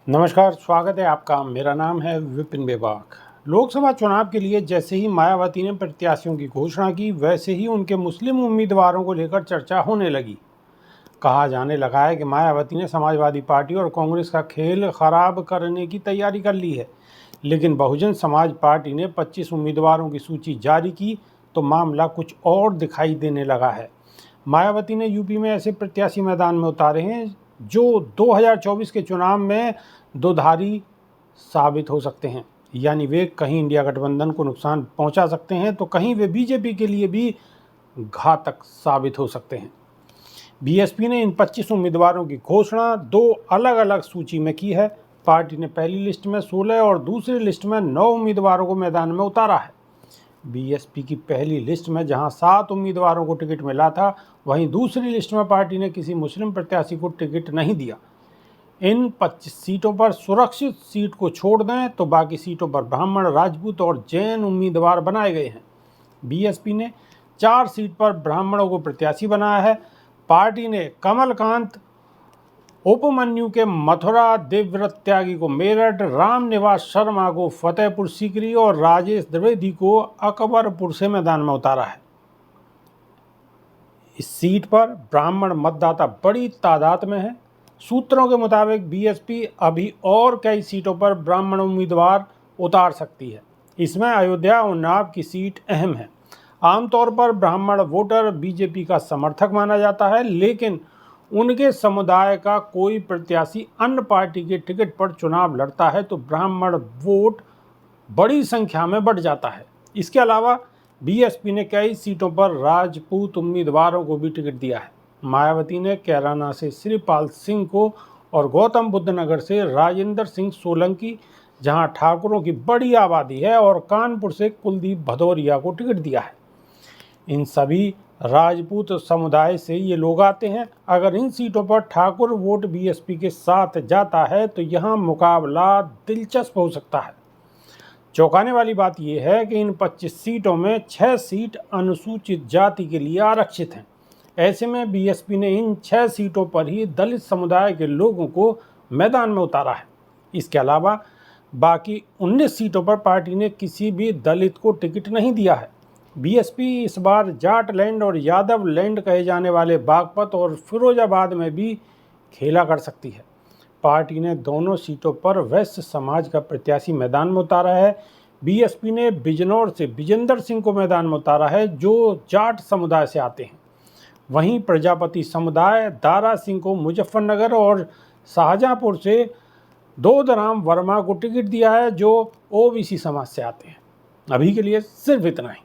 नमस्कार, स्वागत है आपका। मेरा नाम है विपिन बेबाक। लोकसभा चुनाव के लिए जैसे ही मायावती ने प्रत्याशियों की घोषणा की, वैसे ही उनके मुस्लिम उम्मीदवारों को लेकर चर्चा होने लगी। कहा जाने लगा है कि मायावती ने समाजवादी पार्टी और कांग्रेस का खेल खराब करने की तैयारी कर ली है। लेकिन बहुजन समाज पार्टी ने 25 उम्मीदवारों की सूची जारी की तो मामला कुछ और दिखाई देने लगा है। मायावती ने यूपी में ऐसे प्रत्याशी मैदान में उतारे हैं जो 2024 के चुनाव में दोधारी साबित हो सकते हैं। यानी वे कहीं इंडिया गठबंधन को नुकसान पहुंचा सकते हैं तो कहीं वे बीजेपी के लिए भी घातक साबित हो सकते हैं। बीएसपी ने इन 25 उम्मीदवारों की घोषणा दो अलग अलग सूची में की है। पार्टी ने पहली लिस्ट में 16 और दूसरी लिस्ट में 9 उम्मीदवारों को मैदान में उतारा है। बीएसपी की पहली लिस्ट में जहां 7 उम्मीदवारों को टिकट मिला था, वहीं दूसरी लिस्ट में पार्टी ने किसी मुस्लिम प्रत्याशी को टिकट नहीं दिया। इन 25 सीटों पर सुरक्षित सीट को छोड़ दें तो बाकी सीटों पर ब्राह्मण, राजपूत और जैन उम्मीदवार बनाए गए हैं। बीएसपी ने 4 सीट पर ब्राह्मणों को प्रत्याशी बनाया है। पार्टी ने कमलकांत उपमन्यु के मथुरा, देवव्रत त्यागी को मेरठ, रामनिवास शर्मा को फतेहपुर सीकरी और राजेश द्विवेदी को अकबरपुर से मैदान में उतारा है। इस सीट पर ब्राह्मण मतदाता बड़ी तादाद में है। सूत्रों के मुताबिक बीएसपी अभी और कई सीटों पर ब्राह्मण उम्मीदवार उतार सकती है। इसमें अयोध्या और उन्नाव की सीट अहम है। आमतौर पर ब्राह्मण वोटर बीजेपी का समर्थक माना जाता है, लेकिन उनके समुदाय का कोई प्रत्याशी अन्य पार्टी के टिकट पर चुनाव लड़ता है तो ब्राह्मण वोट बड़ी संख्या में बढ़ जाता है। इसके अलावा बीएसपी ने कई सीटों पर राजपूत उम्मीदवारों को भी टिकट दिया है। मायावती ने कैराना से श्रीपाल सिंह को और गौतम बुद्ध नगर से राजेंद्र सिंह सोलंकी, जहां ठाकुरों की बड़ी आबादी है, और कानपुर से कुलदीप भदौरिया को टिकट दिया है। इन सभी राजपूत समुदाय से ये लोग आते हैं। अगर इन सीटों पर ठाकुर वोट बीएसपी के साथ जाता है तो यहाँ मुकाबला दिलचस्प हो सकता है। चौंकाने वाली बात यह है कि इन 25 सीटों में 6 सीट अनुसूचित जाति के लिए आरक्षित हैं। ऐसे में बीएसपी ने इन 6 सीटों पर ही दलित समुदाय के लोगों को मैदान में उतारा है। इसके अलावा बाकी 19 सीटों पर पार्टी ने किसी भी दलित को टिकट नहीं दिया है। बीएसपी इस बार जाट लैंड और यादव लैंड कहे जाने वाले बागपत और फिरोजाबाद में भी खेला कर सकती है। पार्टी ने दोनों सीटों पर वैश्य समाज का प्रत्याशी मैदान में उतारा है। बीएसपी ने बिजनौर से विजेंद्र सिंह को मैदान में उतारा है, जो जाट समुदाय से आते हैं। वहीं प्रजापति समुदाय दारा सिंह को मुजफ्फरनगर और शाहजहांपुर से दोदराम वर्मा को टिकट दिया है, जो ओबीसी समाज से आते हैं। अभी के लिए सिर्फ इतना ही।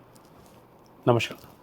नमस्कार।